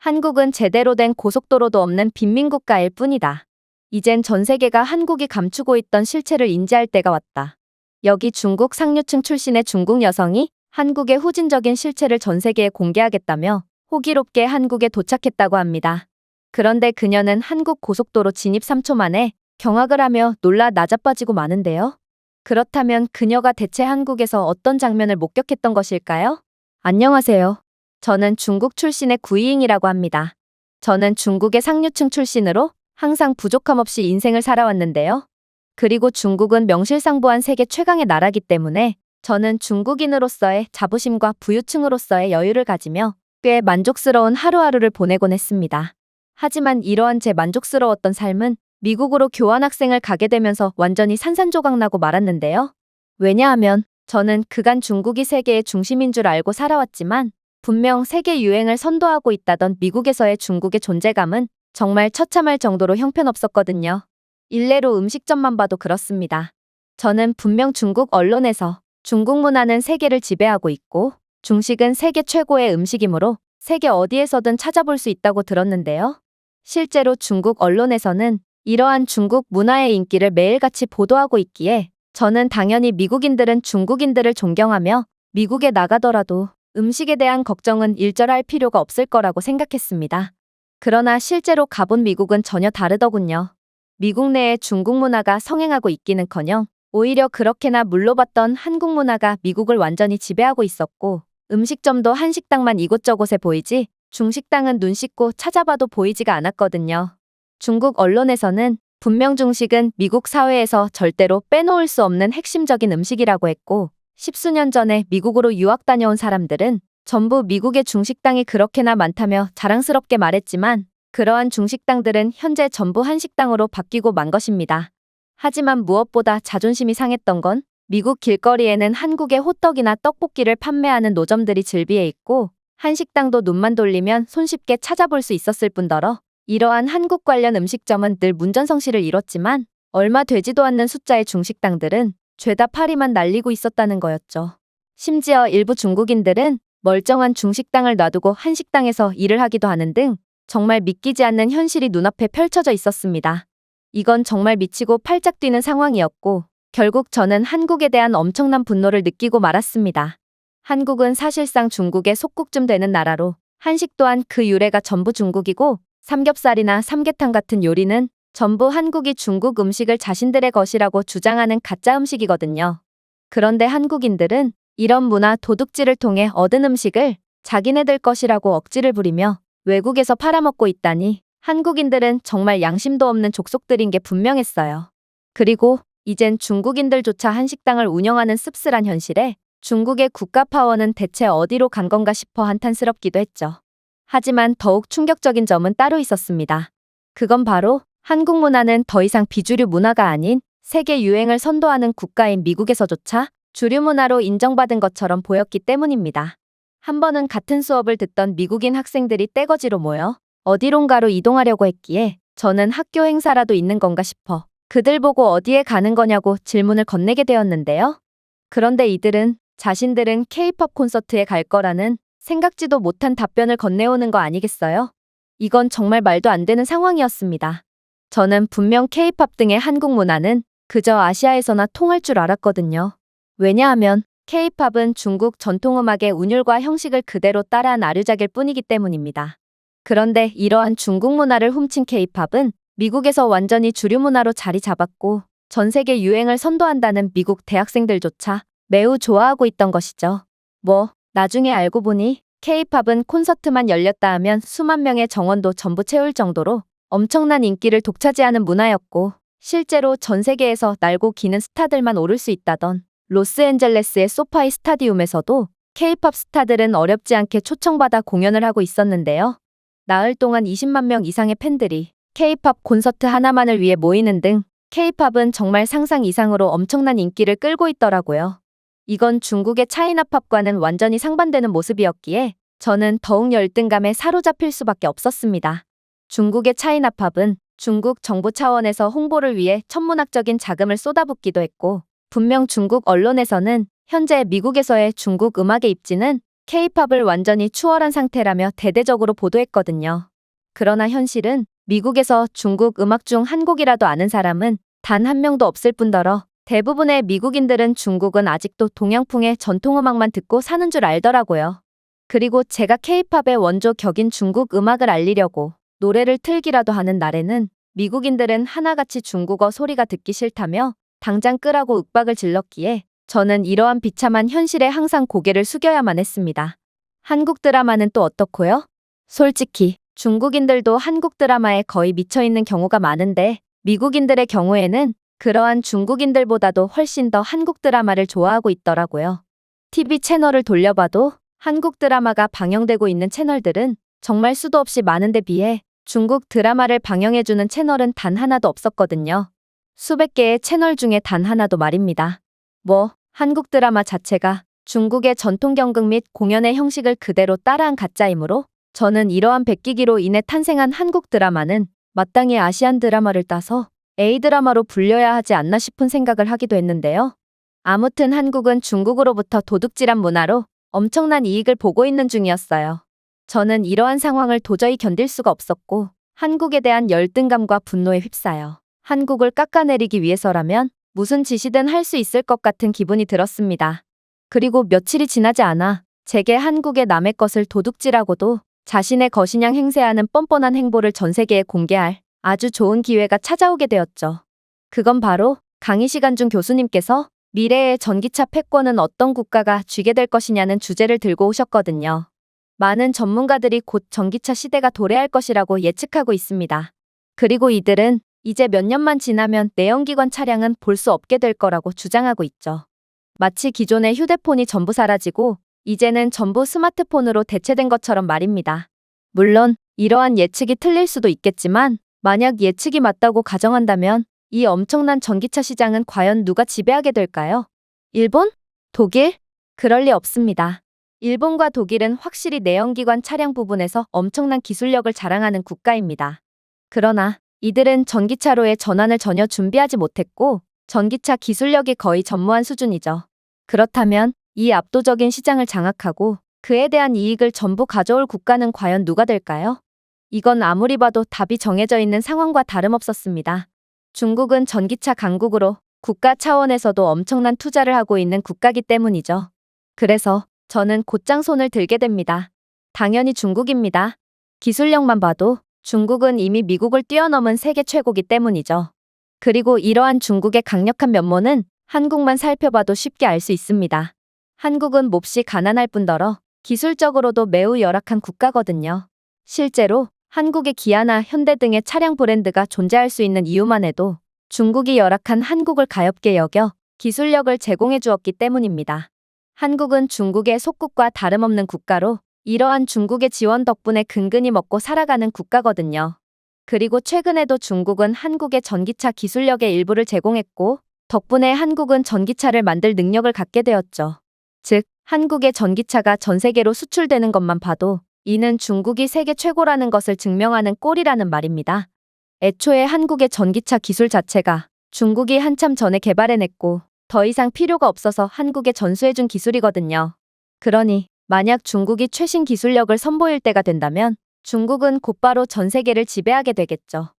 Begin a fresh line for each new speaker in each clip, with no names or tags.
한국은 제대로 된 고속도로도 없는 빈민국가일 뿐이다. 이젠 전 세계가 한국이 감추고 있던 실체를 인지할 때가 왔다. 여기 중국 상류층 출신의 중국 여성이 한국의 후진적인 실체를 전 세계에 공개하겠다며 호기롭게 한국에 도착했다고 합니다. 그런데 그녀는 한국 고속도로 진입 3초 만에 경악을 하며 놀라 나자빠지고 마는데요. 그렇다면 그녀가 대체 한국에서 어떤 장면을 목격했던 것일까요? 안녕하세요. 저는 중국 출신의 구이잉이라고 합니다. 저는 중국의 상류층 출신으로 항상 부족함 없이 인생을 살아왔는데요. 그리고 중국은 명실상부한 세계 최강의 나라기 때문에 저는 중국인으로서의 자부심과 부유층으로서의 여유를 가지며 꽤 만족스러운 하루하루를 보내곤 했습니다. 하지만 이러한 제 만족스러웠던 삶은 미국으로 교환학생을 가게 되면서 완전히 산산조각나고 말았는데요. 왜냐하면 저는 그간 중국이 세계의 중심인 줄 알고 살아왔지만 분명 세계 유행을 선도하고 있다던 미국에서의 중국의 존재감은 정말 처참할 정도로 형편없었거든요. 일례로 음식점만 봐도 그렇습니다. 저는 분명 중국 언론에서 중국 문화는 세계를 지배하고 있고 중식은 세계 최고의 음식이므로 세계 어디에서든 찾아볼 수 있다고 들었는데요. 실제로 중국 언론에서는 이러한 중국 문화의 인기를 매일같이 보도하고 있기에 저는 당연히 미국인들은 중국인들을 존경하며 미국에 나가더라도 음식에 대한 걱정은 일절할 필요가 없을 거라고 생각했습니다. 그러나 실제로 가본 미국은 전혀 다르더군요. 미국 내에 중국 문화가 성행하고 있기는커녕 오히려 그렇게나 물러봤던 한국 문화가 미국을 완전히 지배하고 있었고 음식점도 한식당만 이곳저곳에 보이지 중식당은 눈 씻고 찾아봐도 보이지가 않았거든요. 중국 언론에서는 분명 중식은 미국 사회에서 절대로 빼놓을 수 없는 핵심적인 음식이라고 했고 십수년 전에 미국으로 유학 다녀온 사람들은 전부 미국의 중식당이 그렇게나 많다며 자랑스럽게 말했지만 그러한 중식당들은 현재 전부 한식당으로 바뀌고 만 것입니다. 하지만 무엇보다 자존심이 상했던 건 미국 길거리에는 한국의 호떡이나 떡볶이를 판매하는 노점들이 즐비해 있고 한식당도 눈만 돌리면 손쉽게 찾아볼 수 있었을 뿐더러 이러한 한국 관련 음식점은 늘 문전성시를 이뤘지만 얼마 되지도 않는 숫자의 중식당들은 죄다 파리만 날리고 있었다는 거였죠. 심지어 일부 중국인들은 멀쩡한 중식당을 놔두고 한식당에서 일을 하기도 하는 등 정말 믿기지 않는 현실이 눈앞에 펼쳐져 있었습니다. 이건 정말 미치고 팔짝 뛰는 상황이었고 결국 저는 한국에 대한 엄청난 분노를 느끼고 말았습니다. 한국은 사실상 중국의 속국쯤 되는 나라로 한식 또한 그 유래가 전부 중국이고 삼겹살이나 삼계탕 같은 요리는 전부 한국이 중국 음식을 자신들의 것이라고 주장하는 가짜 음식이거든요. 그런데 한국인들은 이런 문화 도둑질을 통해 얻은 음식을 자기네들 것이라고 억지를 부리며 외국에서 팔아먹고 있다니 한국인들은 정말 양심도 없는 족속들인 게 분명했어요. 그리고 이젠 중국인들조차 한식당을 운영하는 씁쓸한 현실에 중국의 국가 파워는 대체 어디로 간 건가 싶어 한탄스럽기도 했죠. 하지만 더욱 충격적인 점은 따로 있었습니다. 그건 바로 한국 문화는 더 이상 비주류 문화가 아닌 세계 유행을 선도하는 국가인 미국에서조차 주류 문화로 인정받은 것처럼 보였기 때문입니다. 한 번은 같은 수업을 듣던 미국인 학생들이 떼거지로 모여 어디론가로 이동하려고 했기에 저는 학교 행사라도 있는 건가 싶어 그들 보고 어디에 가는 거냐고 질문을 건네게 되었는데요. 그런데 이들은 자신들은 K-팝 콘서트에 갈 거라는 생각지도 못한 답변을 건네오는 거 아니겠어요? 이건 정말 말도 안 되는 상황이었습니다. 저는 분명 K-팝 등의 한국 문화는 그저 아시아에서나 통할 줄 알았거든요. 왜냐하면 K-팝은 중국 전통음악의 운율과 형식을 그대로 따라한 아류작일 뿐이기 때문입니다. 그런데 이러한 중국 문화를 훔친 K-팝은 미국에서 완전히 주류 문화로 자리 잡았고 전 세계 유행을 선도한다는 미국 대학생들조차 매우 좋아하고 있던 것이죠. 나중에 알고 보니 K-팝은 콘서트만 열렸다 하면 수만 명의 정원도 전부 채울 정도로 엄청난 인기를 독차지하는 문화였고 실제로 전 세계에서 날고 기는 스타들만 오를 수 있다던 로스앤젤레스의 소파이 스타디움에서도 K-팝 스타들은 어렵지 않게 초청받아 공연을 하고 있었는데요. 나흘 동안 20만 명 이상의 팬들이 K-팝 콘서트 하나만을 위해 모이는 등 K-팝은 정말 상상 이상으로 엄청난 인기를 끌고 있더라고요. 이건 중국의 차이나팝과는 완전히 상반되는 모습이었기에 저는 더욱 열등감에 사로잡힐 수밖에 없었습니다. 중국의 차이나팝은 중국 정부 차원에서 홍보를 위해 천문학적인 자금을 쏟아붓기도 했고 분명 중국 언론에서는 현재 미국에서의 중국 음악의 입지는 K-팝을 완전히 추월한 상태라며 대대적으로 보도했거든요. 그러나 현실은 미국에서 중국 음악 중 한 곡이라도 아는 사람은 단 한 명도 없을 뿐더러 대부분의 미국인들은 중국은 아직도 동양풍의 전통음악만 듣고 사는 줄 알더라고요. 그리고 제가 K-팝의 원조 격인 중국 음악을 알리려고 노래를 틀기라도 하는 날에는 미국인들은 하나같이 중국어 소리가 듣기 싫다며 당장 끄라고 윽박을 질렀기에 저는 이러한 비참한 현실에 항상 고개를 숙여야만 했습니다. 한국 드라마는 또 어떻고요? 솔직히 중국인들도 한국 드라마에 거의 미쳐있는 경우가 많은데 미국인들의 경우에는 그러한 중국인들보다도 훨씬 더 한국 드라마를 좋아하고 있더라고요. TV 채널을 돌려봐도 한국 드라마가 방영되고 있는 채널들은 정말 수도 없이 많은데 비해 중국 드라마를 방영해주는 채널은 단 하나도 없었거든요. 수백 개의 채널 중에 단 하나도 말입니다. 한국 드라마 자체가 중국의 전통 경극 및 공연의 형식을 그대로 따라한 가짜이므로 저는 이러한 베끼기로 인해 탄생한 한국 드라마는 마땅히 아시안 드라마를 따서 A 드라마로 불려야 하지 않나 싶은 생각을 하기도 했는데요. 아무튼 한국은 중국으로부터 도둑질한 문화로 엄청난 이익을 보고 있는 중이었어요. 저는 이러한 상황을 도저히 견딜 수가 없었고 한국에 대한 열등감과 분노에 휩싸여 한국을 깎아내리기 위해서라면 무슨 짓이든 할 수 있을 것 같은 기분이 들었습니다. 그리고 며칠이 지나지 않아 제게 한국의 남의 것을 도둑질하고도 자신의 것이냥 행세하는 뻔뻔한 행보를 전 세계에 공개할 아주 좋은 기회가 찾아오게 되었죠. 그건 바로 강의시간 중 교수님께서 미래의 전기차 패권은 어떤 국가가 쥐게 될 것이냐는 주제를 들고 오셨거든요. 많은 전문가들이 곧 전기차 시대가 도래할 것이라고 예측하고 있습니다. 그리고 이들은 이제 몇 년만 지나면 내연기관 차량은 볼 수 없게 될 거라고 주장하고 있죠. 마치 기존의 휴대폰이 전부 사라지고 이제는 전부 스마트폰으로 대체된 것처럼 말입니다. 물론 이러한 예측이 틀릴 수도 있겠지만 만약 예측이 맞다고 가정한다면 이 엄청난 전기차 시장은 과연 누가 지배하게 될까요? 일본? 독일? 그럴 리 없습니다. 일본과 독일은 확실히 내연기관 차량 부분에서 엄청난 기술력을 자랑하는 국가입니다. 그러나 이들은 전기차로의 전환을 전혀 준비하지 못했고 전기차 기술력이 거의 전무한 수준이죠. 그렇다면 이 압도적인 시장을 장악하고 그에 대한 이익을 전부 가져올 국가는 과연 누가 될까요? 이건 아무리 봐도 답이 정해져 있는 상황과 다름없었습니다. 중국은 전기차 강국으로 국가 차원에서도 엄청난 투자를 하고 있는 국가기 때문이죠. 그래서 저는 곧장 손을 들게 됩니다. 당연히 중국입니다. 기술력만 봐도 중국은 이미 미국을 뛰어넘은 세계 최고기 때문이죠. 그리고 이러한 중국의 강력한 면모는 한국만 살펴봐도 쉽게 알 수 있습니다. 한국은 몹시 가난할 뿐더러 기술적으로도 매우 열악한 국가거든요. 실제로 한국의 기아나 현대 등의 차량 브랜드가 존재할 수 있는 이유만 해도 중국이 열악한 한국을 가엾게 여겨 기술력을 제공해 주었기 때문입니다. 한국은 중국의 속국과 다름없는 국가로 이러한 중국의 지원 덕분에 근근히 먹고 살아가는 국가거든요. 그리고 최근에도 중국은 한국의 전기차 기술력의 일부를 제공했고 덕분에 한국은 전기차를 만들 능력을 갖게 되었죠. 즉, 한국의 전기차가 전 세계로 수출되는 것만 봐도 이는 중국이 세계 최고라는 것을 증명하는 꼴이라는 말입니다. 애초에 한국의 전기차 기술 자체가 중국이 한참 전에 개발해냈고 더 이상 필요가 없어서 한국에 전수해준 기술이거든요. 그러니 만약 중국이 최신 기술력을 선보일 때가 된다면 중국은 곧바로 전 세계를 지배하게 되겠죠.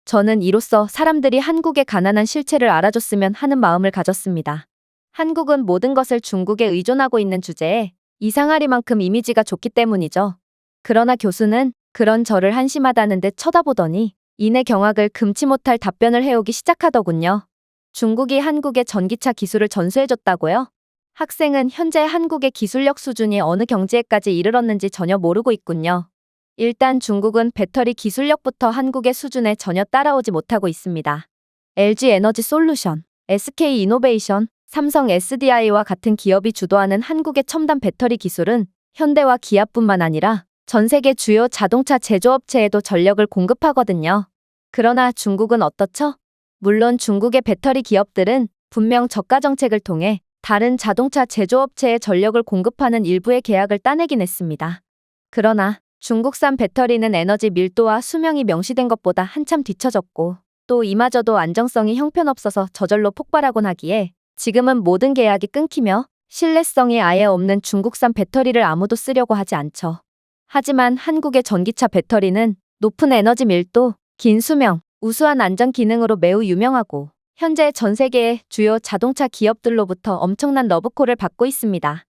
저는 이로써 사람들이 한국의 가난한 실체를 알아줬으면 하는 마음을 가졌습니다. 한국은 모든 것을 중국에 의존하고 있는 주제에 이상하리만큼 이미지가 좋기 때문이죠. 그러나 교수는 그런 저를 한심하다는 듯 쳐다보더니 이내 경악을 금치 못할 답변을 해오기 시작하더군요. 중국이 한국의 전기차 기술을 전수해줬다고요? 학생은 현재 한국의 기술력 수준이 어느 경지에까지 이르렀는지 전혀 모르고 있군요. 일단 중국은 배터리 기술력부터 한국의 수준에 전혀 따라오지 못하고 있습니다. LG 에너지 솔루션, SK 이노베이션, 삼성 SDI와 같은 기업이 주도하는 한국의 첨단 배터리 기술은 현대와 기아뿐만 아니라 전 세계 주요 자동차 제조업체에도 전력을 공급하거든요. 그러나 중국은 어떻죠? 물론 중국의 배터리 기업들은 분명 저가 정책을 통해 다른 자동차 제조업체에 전력을 공급하는 일부의 계약을 따내긴 했습니다. 그러나 중국산 배터리는 에너지 밀도와 수명이 명시된 것보다 한참 뒤처졌고 또 이마저도 안정성이 형편없어서 저절로 폭발하곤 하기에 지금은 모든 계약이 끊기며 신뢰성이 아예 없는 중국산 배터리를 아무도 쓰려고 하지 않죠. 하지만 한국의 전기차 배터리는 높은 에너지 밀도, 긴 수명, 우수한 안전 기능으로 매우 유명하고 현재 전 세계의 주요 자동차 기업들로부터 엄청난 러브콜을 받고 있습니다.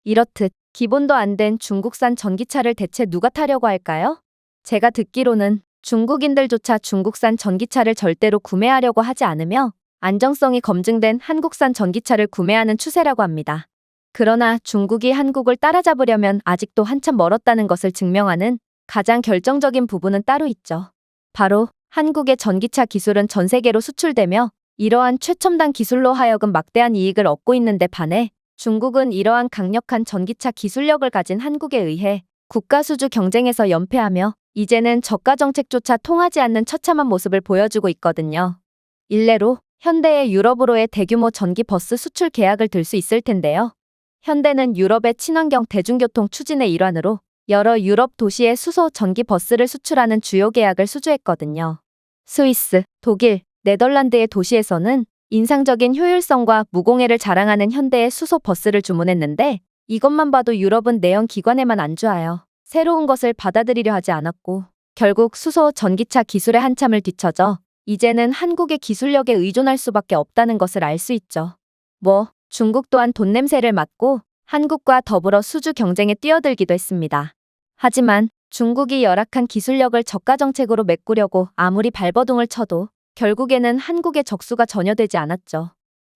이렇듯 기본도 안 된 중국산 전기차를 대체 누가 타려고 할까요? 제가 듣기로는 중국인들조차 중국산 전기차를 절대로 구매하려고 하지 않으며 안정성이 검증된 한국산 전기차를 구매하는 추세라고 합니다. 그러나 중국이 한국을 따라잡으려면 아직도 한참 멀었다는 것을 증명하는 가장 결정적인 부분은 따로 있죠. 바로 한국의 전기차 기술은 전 세계로 수출되며 이러한 최첨단 기술로 하여금 막대한 이익을 얻고 있는데 반해 중국은 이러한 강력한 전기차 기술력을 가진 한국에 의해 국가 수주 경쟁에서 연패하며 이제는 저가 정책조차 통하지 않는 처참한 모습을 보여주고 있거든요. 일례로 현대의 유럽으로의 대규모 전기 버스 수출 계약을 들 수 있을 텐데요. 현대는 유럽의 친환경 대중교통 추진의 일환으로 여러 유럽 도시에 수소 전기 버스를 수출하는 주요 계약을 수주했거든요. 스위스, 독일, 네덜란드의 도시에서는 인상적인 효율성과 무공해를 자랑하는 현대의 수소 버스를 주문했는데 이것만 봐도 유럽은 내연 기관에만 안주하여 새로운 것을 받아들이려 하지 않았고 결국 수소 전기차 기술에 한참을 뒤처져 이제는 한국의 기술력에 의존할 수밖에 없다는 것을 알 수 있죠. 중국 또한 돈 냄새를 맡고 한국과 더불어 수주 경쟁에 뛰어들기도 했습니다. 하지만 중국이 열악한 기술력을 저가 정책으로 메꾸려고 아무리 발버둥을 쳐도 결국에는 한국의 적수가 전혀 되지 않았죠.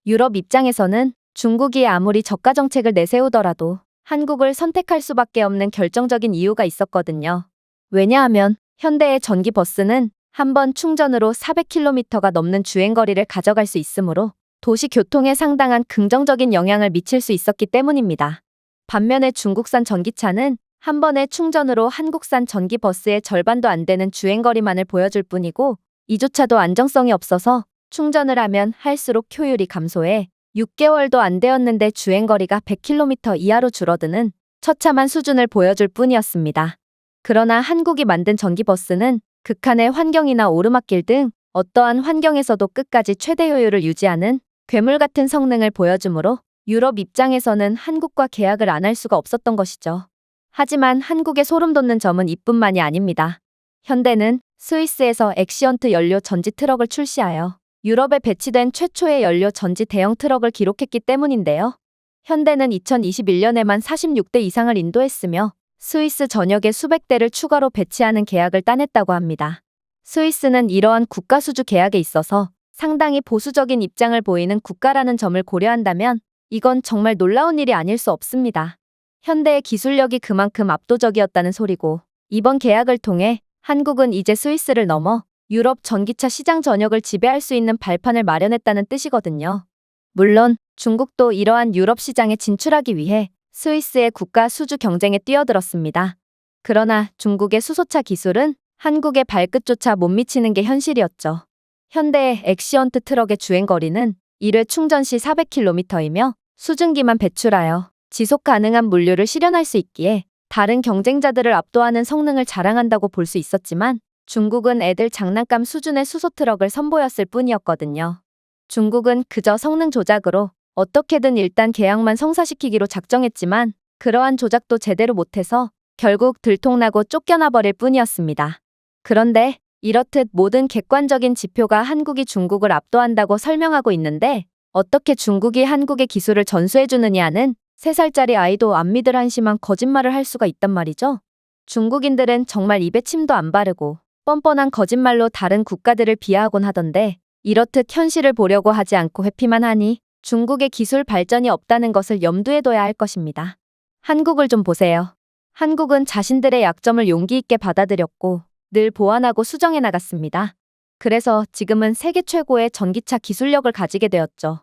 유럽 입장에서는 중국이 아무리 저가 정책을 내세우더라도 한국을 선택할 수밖에 없는 결정적인 이유가 있었거든요. 왜냐하면 현대의 전기 버스는 한 번 충전으로 400km가 넘는 주행거리를 가져갈 수 있으므로 도시 교통에 상당한 긍정적인 영향을 미칠 수 있었기 때문입니다. 반면에 중국산 전기차는 한 번의 충전으로 한국산 전기 버스의 절반도 안 되는 주행거리만을 보여줄 뿐이고 이조차도 안정성이 없어서 충전을 하면 할수록 효율이 감소해 6개월도 안 되었는데 주행거리가 100km 이하로 줄어드는 처참한 수준을 보여줄 뿐이었습니다. 그러나 한국이 만든 전기버스는 극한의 환경이나 오르막길 등 어떠한 환경에서도 끝까지 최대 효율을 유지하는 괴물 같은 성능을 보여주므로 유럽 입장에서는 한국과 계약을 안 할 수가 없었던 것이죠. 하지만 한국의 소름 돋는 점은 이뿐만이 아닙니다. 현대는 스위스에서 엑시언트 연료 전지 트럭을 출시하여 유럽에 배치된 최초의 연료 전지 대형 트럭을 기록했기 때문인데요. 현대는 2021년에만 46대 이상을 인도했으며 스위스 전역에 수백 대를 추가로 배치하는 계약을 따냈다고 합니다. 스위스는 이러한 국가 수주 계약에 있어서 상당히 보수적인 입장을 보이는 국가라는 점을 고려한다면 이건 정말 놀라운 일이 아닐 수 없습니다. 현대의 기술력이 그만큼 압도적이었다는 소리고 이번 계약을 통해 한국은 이제 스위스를 넘어 유럽 전기차 시장 전역을 지배할 수 있는 발판을 마련했다는 뜻이거든요. 물론 중국도 이러한 유럽 시장에 진출하기 위해 스위스의 국가 수주 경쟁에 뛰어들었습니다. 그러나 중국의 수소차 기술은 한국의 발끝조차 못 미치는 게 현실이었죠. 현대의 엑시언트 트럭의 주행거리는 1회 충전 시 400km이며 수증기만 배출하여 지속 가능한 물류를 실현할 수 있기에 다른 경쟁자들을 압도하는 성능을 자랑한다고 볼 수 있었지만 중국은 애들 장난감 수준의 수소 트럭을 선보였을 뿐이었거든요. 중국은 그저 성능 조작으로 어떻게든 일단 계약만 성사시키기로 작정했지만 그러한 조작도 제대로 못해서 결국 들통나고 쫓겨나 버릴 뿐이었습니다. 그런데 이렇듯 모든 객관적인 지표가 한국이 중국을 압도한다고 설명하고 있는데 어떻게 중국이 한국의 기술을 전수해주느냐는 3살짜리 아이도 안 믿을 한심한 거짓말을 할 수가 있단 말이죠. 중국인들은 정말 입에 침도 안 바르고 뻔뻔한 거짓말로 다른 국가들을 비하하곤 하던데 이렇듯 현실을 보려고 하지 않고 회피만 하니 중국의 기술 발전이 없다는 것을 염두에 둬야 할 것입니다. 한국을 좀 보세요. 한국은 자신들의 약점을 용기 있게 받아들였고 늘 보완하고 수정해 나갔습니다. 그래서 지금은 세계 최고의 전기차 기술력을 가지게 되었죠.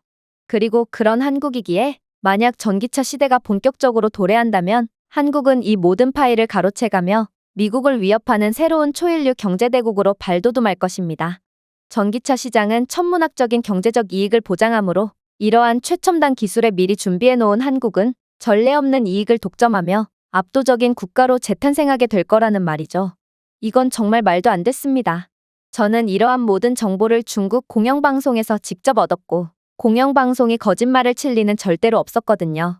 그리고 그런 한국이기에 만약 전기차 시대가 본격적으로 도래한다면 한국은 이 모든 파일을 가로채가며 미국을 위협하는 새로운 초일류 경제대국으로 발돋움할 것입니다. 전기차 시장은 천문학적인 경제적 이익을 보장하므로 이러한 최첨단 기술에 미리 준비해놓은 한국은 전례 없는 이익을 독점하며 압도적인 국가로 재탄생하게 될 거라는 말이죠. 이건 정말 말도 안 됐습니다. 저는 이러한 모든 정보를 중국 공영방송에서 직접 얻었고 공영방송이 거짓말을 칠 리는 절대로 없었거든요.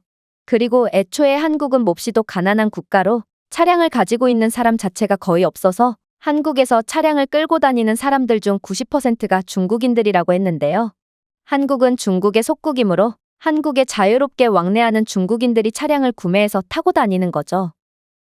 그리고 애초에 한국은 몹시도 가난한 국가로 차량을 가지고 있는 사람 자체가 거의 없어서 한국에서 차량을 끌고 다니는 사람들 중 90%가 중국인들이라고 했는데요. 한국은 중국의 속국이므로 한국에 자유롭게 왕래하는 중국인들이 차량을 구매해서 타고 다니는 거죠.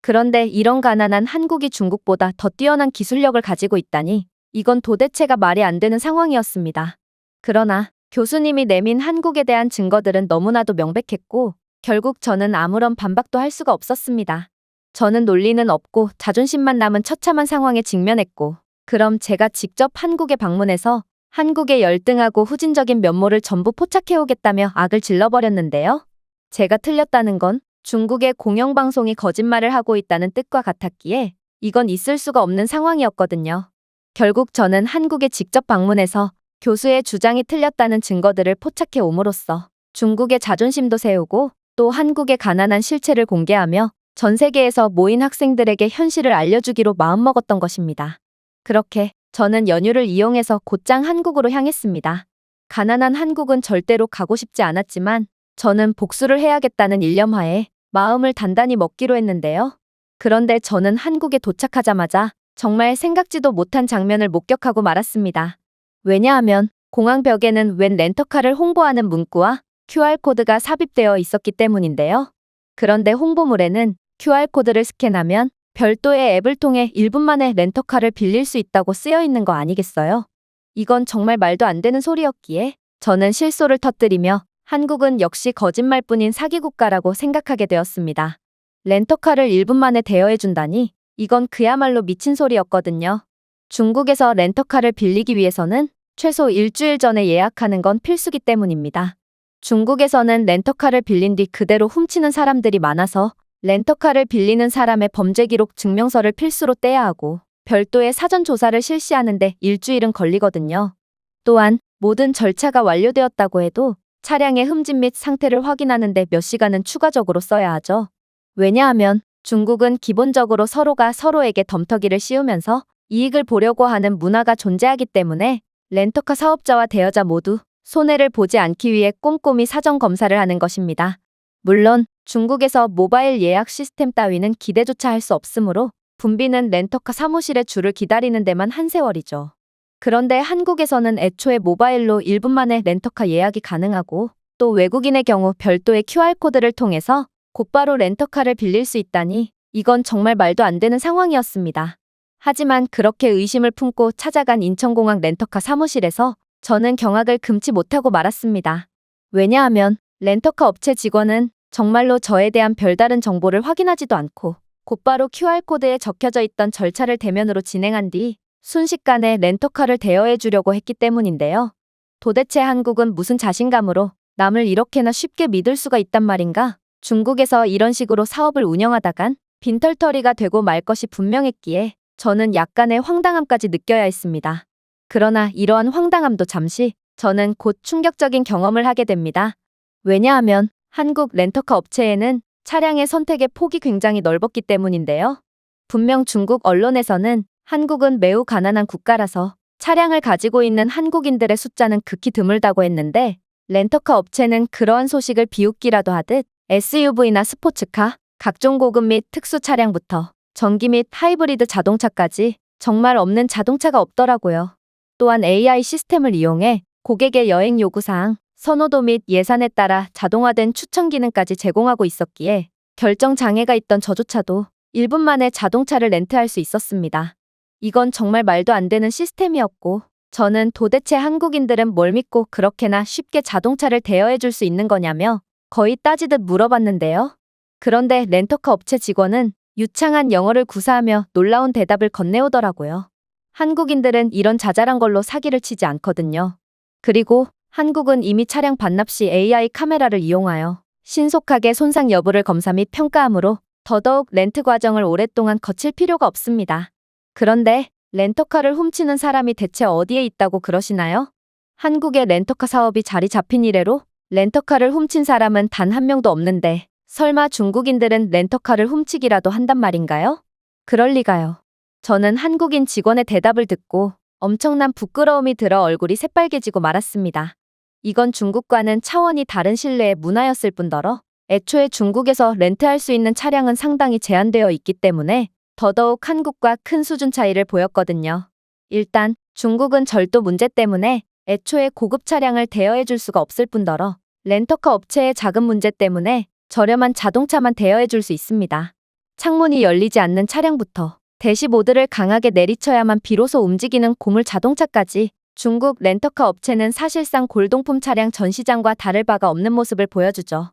그런데 이런 가난한 한국이 중국보다 더 뛰어난 기술력을 가지고 있다니 이건 도대체가 말이 안 되는 상황이었습니다. 그러나 교수님이 내민 한국에 대한 증거들은 너무나도 명백했고 결국 저는 아무런 반박도 할 수가 없었습니다. 저는 논리는 없고 자존심만 남은 처참한 상황에 직면했고 그럼 제가 직접 한국에 방문해서 한국의 열등하고 후진적인 면모를 전부 포착해오겠다며 악을 질러버렸는데요. 제가 틀렸다는 건 중국의 공영방송이 거짓말을 하고 있다는 뜻과 같았기에 이건 있을 수가 없는 상황이었거든요. 결국 저는 한국에 직접 방문해서 교수의 주장이 틀렸다는 증거들을 포착해 옴으로써 중국의 자존심도 세우고 또 한국의 가난한 실체를 공개하며 전 세계에서 모인 학생들에게 현실을 알려주기로 마음먹었던 것입니다. 그렇게 저는 연휴를 이용해서 곧장 한국으로 향했습니다. 가난한 한국은 절대로 가고 싶지 않았지만 저는 복수를 해야겠다는 일념하에 마음을 단단히 먹기로 했는데요. 그런데 저는 한국에 도착하자마자 정말 생각지도 못한 장면을 목격하고 말았습니다. 왜냐하면 공항 벽에는 웬 렌터카를 홍보하는 문구와 QR코드가 삽입되어 있었기 때문인데요. 그런데 홍보물에는 QR코드를 스캔하면 별도의 앱을 통해 1분 만에 렌터카를 빌릴 수 있다고 쓰여 있는 거 아니겠어요? 이건 정말 말도 안 되는 소리였기에 저는 실소를 터뜨리며 한국은 역시 거짓말뿐인 사기 국가라고 생각하게 되었습니다. 렌터카를 1분 만에 대여해준다니 이건 그야말로 미친 소리였거든요. 중국에서 렌터카를 빌리기 위해서는 최소 일주일 전에 예약하는 건 필수기 때문입니다. 중국에서는 렌터카를 빌린 뒤 그대로 훔치는 사람들이 많아서 렌터카를 빌리는 사람의 범죄 기록 증명서를 필수로 떼야 하고 별도의 사전 조사를 실시하는데 일주일은 걸리거든요. 또한 모든 절차가 완료되었다고 해도 차량의 흠집 및 상태를 확인하는데 몇 시간은 추가적으로 써야 하죠. 왜냐하면 중국은 기본적으로 서로가 서로에게 덤터기를 씌우면서 이익을 보려고 하는 문화가 존재하기 때문에 렌터카 사업자와 대여자 모두 손해를 보지 않기 위해 꼼꼼히 사전 검사를 하는 것입니다. 물론 중국에서 모바일 예약 시스템 따위는 기대조차 할 수 없으므로 붐비는 렌터카 사무실에 줄을 기다리는 데만 한 세월이죠. 그런데 한국에서는 애초에 모바일로 1분 만에 렌터카 예약이 가능하고 또 외국인의 경우 별도의 QR코드를 통해서 곧바로 렌터카를 빌릴 수 있다니 이건 정말 말도 안 되는 상황이었습니다. 하지만 그렇게 의심을 품고 찾아간 인천공항 렌터카 사무실에서 저는 경악을 금치 못하고 말았습니다. 왜냐하면 렌터카 업체 직원은 정말로 저에 대한 별다른 정보를 확인하지도 않고 곧바로 QR코드에 적혀져 있던 절차를 대면으로 진행한 뒤 순식간에 렌터카를 대여해 주려고 했기 때문인데요. 도대체 한국은 무슨 자신감으로 남을 이렇게나 쉽게 믿을 수가 있단 말인가? 중국에서 이런 식으로 사업을 운영하다간 빈털터리가 되고 말 것이 분명했기에 저는 약간의 황당함까지 느껴야 했습니다. 그러나 이러한 황당함도 잠시 저는 곧 충격적인 경험을 하게 됩니다. 왜냐하면 한국 렌터카 업체에는 차량의 선택의 폭이 굉장히 넓었기 때문인데요. 분명 중국 언론에서는 한국은 매우 가난한 국가라서 차량을 가지고 있는 한국인들의 숫자는 극히 드물다고 했는데 렌터카 업체는 그러한 소식을 비웃기라도 하듯 SUV나 스포츠카, 각종 고급 및 특수 차량부터 전기 및 하이브리드 자동차까지 정말 없는 자동차가 없더라고요. 또한 AI 시스템을 이용해 고객의 여행 요구사항, 선호도 및 예산에 따라 자동화된 추천 기능까지 제공하고 있었기에 결정 장애가 있던 저조차도 1분 만에 자동차를 렌트할 수 있었습니다. 이건 정말 말도 안 되는 시스템이었고 저는 도대체 한국인들은 뭘 믿고 그렇게나 쉽게 자동차를 대여해 줄 수 있는 거냐며 거의 따지듯 물어봤는데요. 그런데 렌터카 업체 직원은 유창한 영어를 구사하며 놀라운 대답을 건네오더라고요. 한국인들은 이런 자잘한 걸로 사기를 치지 않거든요. 그리고 한국은 이미 차량 반납 시 AI 카메라를 이용하여 신속하게 손상 여부를 검사 및 평가하므로 더더욱 렌트 과정을 오랫동안 거칠 필요가 없습니다. 그런데 렌터카를 훔치는 사람이 대체 어디에 있다고 그러시나요? 한국의 렌터카 사업이 자리 잡힌 이래로 렌터카를 훔친 사람은 단 한 명도 없는데 설마 중국인들은 렌터카를 훔치기라도 한단 말인가요? 그럴 리가요. 저는 한국인 직원의 대답을 듣고 엄청난 부끄러움이 들어 얼굴이 새빨개지고 말았습니다. 이건 중국과는 차원이 다른 신뢰의 문화였을 뿐더러 애초에 중국에서 렌트할 수 있는 차량은 상당히 제한되어 있기 때문에 더더욱 한국과 큰 수준 차이를 보였거든요. 일단 중국은 절도 문제 때문에 애초에 고급 차량을 대여해 줄 수가 없을 뿐더러 렌터카 업체의 자금 문제 때문에 저렴한 자동차만 대여해 줄 수 있습니다. 창문이 열리지 않는 차량부터 대시보드를 강하게 내리쳐야만 비로소 움직이는 고물 자동차까지 중국 렌터카 업체는 사실상 골동품 차량 전 시장과 다를 바가 없는 모습을 보여주죠.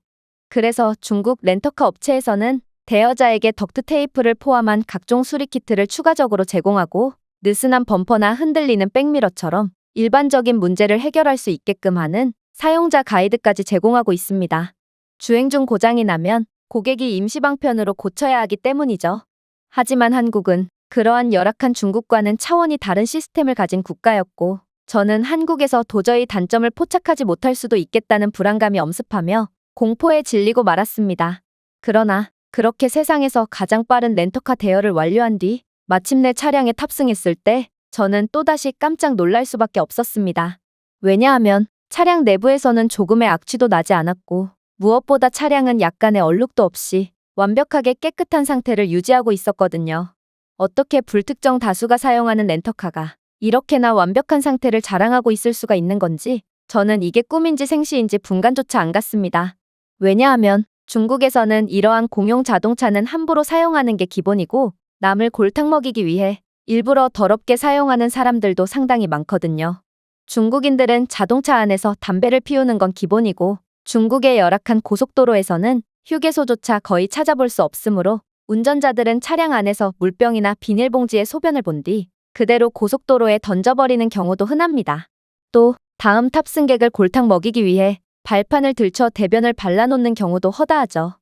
그래서 중국 렌터카 업체에서는 대여자에게 덕트 테이프를 포함한 각종 수리 키트를 추가적으로 제공하고 느슨한 범퍼나 흔들리는 백미러처럼 일반적인 문제를 해결할 수 있게끔 하는 사용자 가이드까지 제공하고 있습니다. 주행 중 고장이 나면 고객이 임시 방편으로 고쳐야 하기 때문이죠. 하지만 한국은 그러한 열악한 중국과는 차원이 다른 시스템을 가진 국가였고 저는 한국에서 도저히 단점을 포착하지 못할 수도 있겠다는 불안감이 엄습하며 공포에 질리고 말았습니다. 그러나 그렇게 세상에서 가장 빠른 렌터카 대여를 완료한 뒤 마침내 차량에 탑승했을 때 저는 또다시 깜짝 놀랄 수밖에 없었습니다. 왜냐하면 차량 내부에서는 조금의 악취도 나지 않았고 무엇보다 차량은 약간의 얼룩도 없이 완벽하게 깨끗한 상태를 유지하고 있었거든요. 어떻게 불특정 다수가 사용하는 렌터카가 이렇게나 완벽한 상태를 자랑하고 있을 수가 있는 건지 저는 이게 꿈인지 생시인지 분간조차 안 갔습니다. 왜냐하면 중국에서는 이러한 공용 자동차는 함부로 사용하는 게 기본이고 남을 골탕 먹이기 위해 일부러 더럽게 사용하는 사람들도 상당히 많거든요. 중국인들은 자동차 안에서 담배를 피우는 건 기본이고 중국의 열악한 고속도로에서는 휴게소조차 거의 찾아볼 수 없으므로 운전자들은 차량 안에서 물병이나 비닐봉지에 소변을 본 뒤 그대로 고속도로에 던져버리는 경우도 흔합니다. 또 다음 탑승객을 골탕 먹이기 위해 발판을 들쳐 대변을 발라놓는 경우도 허다하죠.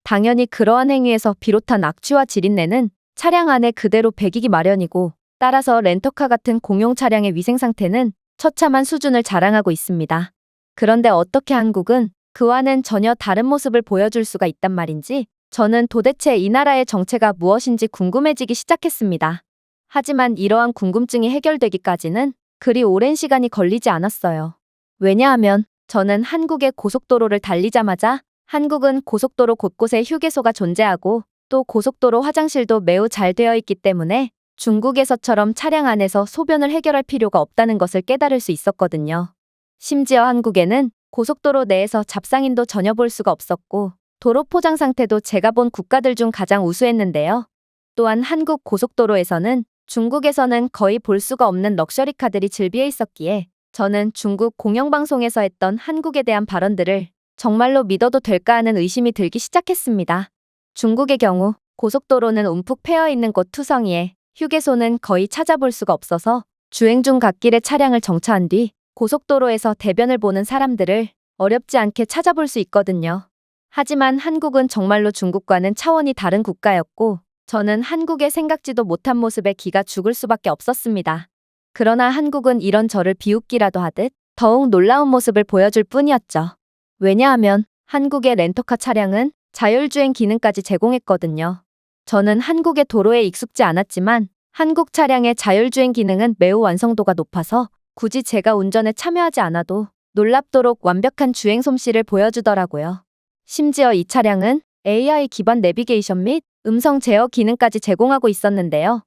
당연히 그러한 행위에서 비롯한 악취와 지린내는 차량 안에 그대로 배기기 마련이고 따라서 렌터카 같은 공용 차량의 위생 상태는 처참한 수준을 자랑하고 있습니다. 그런데 어떻게 한국은 그와는 전혀 다른 모습을 보여줄 수가 있단 말인지 저는 도대체 이 나라의 정체가 무엇인지 궁금해지기 시작했습니다. 하지만 이러한 궁금증이 해결되기까지는 그리 오랜 시간이 걸리지 않았어요. 왜냐하면 저는 한국의 고속도로를 달리자마자 한국은 고속도로 곳곳에 휴게소가 존재하고 또 고속도로 화장실도 매우 잘 되어 있기 때문에 중국에서처럼 차량 안에서 소변을 해결할 필요가 없다는 것을 깨달을 수 있었거든요. 심지어 한국에는 고속도로 내에서 잡상인도 전혀 볼 수가 없었고 도로 포장 상태도 제가 본 국가들 중 가장 우수했는데요. 또한 한국 고속도로에서는 중국에서는 거의 볼 수가 없는 럭셔리카들이 즐비해 있었기에 저는 중국 공영방송에서 했던 한국에 대한 발언들을 정말로 믿어도 될까 하는 의심이 들기 시작했습니다. 중국의 경우 고속도로는 움푹 패여 있는 곳 투성이에 휴게소는 거의 찾아볼 수가 없어서 주행 중 갓길에 차량을 정차한 뒤 고속도로에서 대변을 보는 사람들을 어렵지 않게 찾아볼 수 있거든요. 하지만 한국은 정말로 중국과는 차원이 다른 국가였고 저는 한국의 생각지도 못한 모습에 기가 죽을 수밖에 없었습니다. 그러나 한국은 이런 저를 비웃기라도 하듯 더욱 놀라운 모습을 보여줄 뿐이었죠. 왜냐하면 한국의 렌터카 차량은 자율주행 기능까지 제공했거든요. 저는 한국의 도로에 익숙지 않았지만 한국 차량의 자율주행 기능은 매우 완성도가 높아서 굳이 제가 운전에 참여하지 않아도 놀랍도록 완벽한 주행 솜씨를 보여주더라고요. 심지어 이 차량은 AI 기반 내비게이션 및 음성 제어 기능까지 제공하고 있었는데요.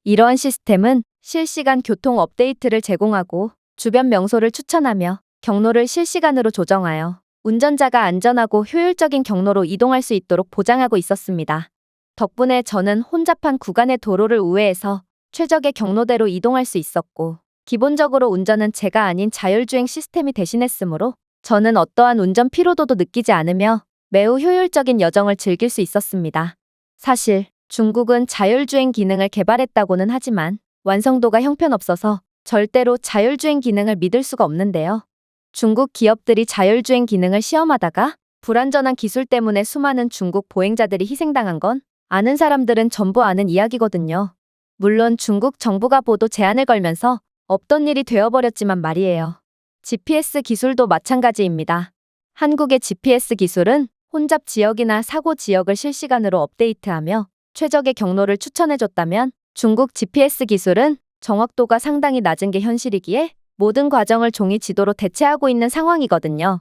이러한 시스템은 실시간 교통 업데이트를 제공하고 주변 명소를 추천하며 경로를 실시간으로 조정하여 운전자가 안전하고 효율적인 경로로 이동할 수 있도록 보장하고 있었습니다. 덕분에 저는 혼잡한 구간의 도로를 우회해서 최적의 경로대로 이동할 수 있었고 기본적으로 운전은 제가 아닌 자율주행 시스템이 대신했으므로 저는 어떠한 운전 피로도도 느끼지 않으며 매우 효율적인 여정을 즐길 수 있었습니다. 사실 중국은 자율주행 기능을 개발했다고는 하지만 완성도가 형편없어서 절대로 자율주행 기능을 믿을 수가 없는데요. 중국 기업들이 자율주행 기능을 시험하다가 불완전한 기술 때문에 수많은 중국 보행자들이 희생당한 건 아는 사람들은 전부 아는 이야기거든요. 물론 중국 정부가 보도 제한을 걸면서 없던 일이 되어버렸지만 말이에요. GPS 기술도 마찬가지입니다. 한국의 GPS 기술은 혼잡 지역이나 사고 지역을 실시간으로 업데이트하며 최적의 경로를 추천해줬다면 중국 GPS 기술은 정확도가 상당히 낮은 게 현실이기에 모든 과정을 종이 지도로 대체하고 있는 상황이거든요.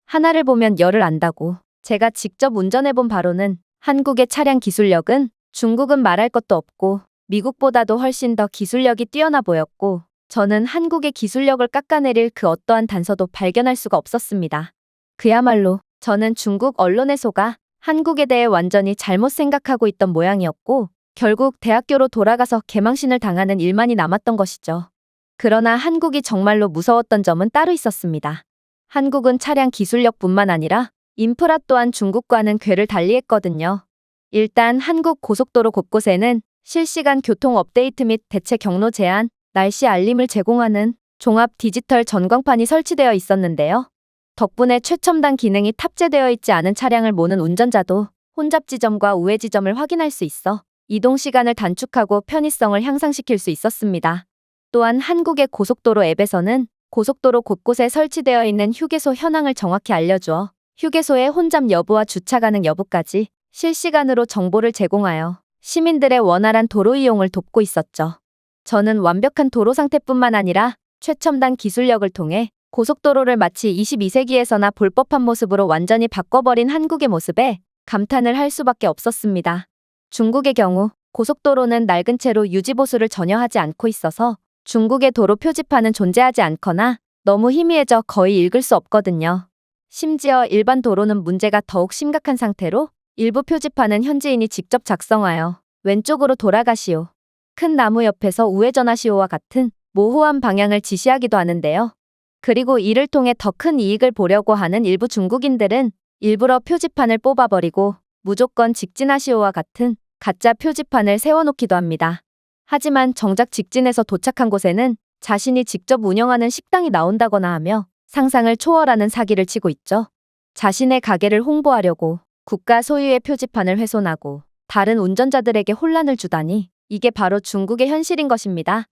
하나를 보면 열을 안다고 제가 직접 운전해본 바로는 한국의 차량 기술력은 중국은 말할 것도 없고 미국보다도 훨씬 더 기술력이 뛰어나 보였고 저는 한국의 기술력을 깎아내릴 그 어떠한 단서도 발견할 수가 없었습니다. 그야말로 저는 중국 언론에 속아 한국에 대해 완전히 잘못 생각하고 있던 모양이었고 결국 대학교로 돌아가서 개망신을 당하는 일만이 남았던 것이죠. 그러나 한국이 정말로 무서웠던 점은 따로 있었습니다. 한국은 차량 기술력뿐만 아니라 인프라 또한 중국과는 궤를 달리했거든요. 일단 한국 고속도로 곳곳에는 실시간 교통 업데이트 및 대체 경로 제한, 날씨 알림을 제공하는 종합 디지털 전광판이 설치되어 있었는데요. 덕분에 최첨단 기능이 탑재되어 있지 않은 차량을 모는 운전자도 혼잡 지점과 우회 지점을 확인할 수 있어 이동 시간을 단축하고 편의성을 향상시킬 수 있었습니다. 또한 한국의 고속도로 앱에서는 고속도로 곳곳에 설치되어 있는 휴게소 현황을 정확히 알려주어 휴게소의 혼잡 여부와 주차 가능 여부까지 실시간으로 정보를 제공하여 시민들의 원활한 도로 이용을 돕고 있었죠. 저는 완벽한 도로 상태뿐만 아니라 최첨단 기술력을 통해 고속도로를 마치 22세기에서나 볼 법한 모습으로 완전히 바꿔버린 한국의 모습에 감탄을 할 수밖에 없었습니다. 중국의 경우 고속도로는 낡은 채로 유지보수를 전혀 하지 않고 있어서 중국의 도로 표지판은 존재하지 않거나 너무 희미해져 거의 읽을 수 없거든요. 심지어 일반 도로는 문제가 더욱 심각한 상태로 일부 표지판은 현지인이 직접 작성하여 왼쪽으로 돌아가시오, 큰 나무 옆에서 우회전하시오와 같은 모호한 방향을 지시하기도 하는데요. 그리고 이를 통해 더 큰 이익을 보려고 하는 일부 중국인들은 일부러 표지판을 뽑아버리고 무조건 직진하시오와 같은 가짜 표지판을 세워놓기도 합니다. 하지만 정작 직진해서 도착한 곳에는 자신이 직접 운영하는 식당이 나온다거나 하며 상상을 초월하는 사기를 치고 있죠. 자신의 가게를 홍보하려고 국가 소유의 표지판을 훼손하고 다른 운전자들에게 혼란을 주다니 이게 바로 중국의 현실인 것입니다.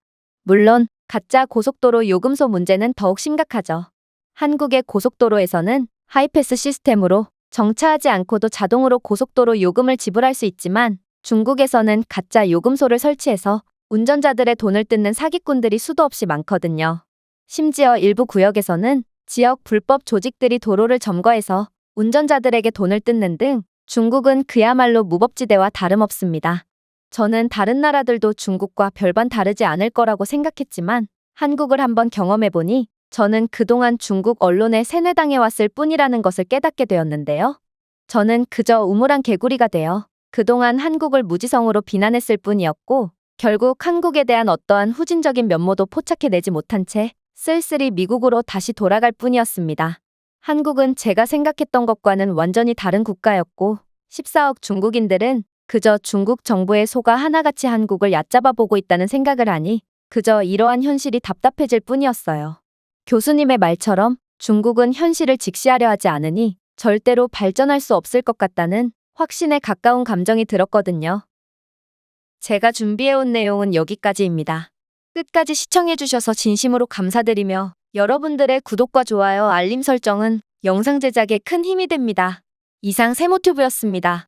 물론 가짜 고속도로 요금소 문제는 더욱 심각하죠. 한국의 고속도로에서는 하이패스 시스템으로 정차하지 않고도 자동으로 고속도로 요금을 지불할 수 있지만 중국에서는 가짜 요금소를 설치해서 운전자들의 돈을 뜯는 사기꾼들이 수도 없이 많거든요. 심지어 일부 구역에서는 지역 불법 조직들이 도로를 점거해서 운전자들에게 돈을 뜯는 등 중국은 그야말로 무법지대와 다름없습니다. 저는 다른 나라들도 중국과 별반 다르지 않을 거라고 생각했지만 한국을 한번 경험해보니 저는 그동안 중국 언론에 세뇌당해왔을 뿐이라는 것을 깨닫게 되었는데요. 저는 그저 우물안 개구리가 되어 그동안 한국을 무지성으로 비난했을 뿐이었고 결국 한국에 대한 어떠한 후진적인 면모도 포착해내지 못한 채 쓸쓸히 미국으로 다시 돌아갈 뿐이었습니다. 한국은 제가 생각했던 것과는 완전히 다른 국가였고 14억 중국인들은 그저 중국 정부의 소가 하나같이 한국을 얕잡아 보고 있다는 생각을 하니 그저 이러한 현실이 답답해질 뿐이었어요. 교수님의 말처럼 중국은 현실을 직시하려 하지 않으니 절대로 발전할 수 없을 것 같다는 확신에 가까운 감정이 들었거든요. 제가 준비해온 내용은 여기까지입니다. 끝까지 시청해주셔서 진심으로 감사드리며 여러분들의 구독과 좋아요, 알림 설정은 영상 제작에 큰 힘이 됩니다. 이상 세모튜브였습니다.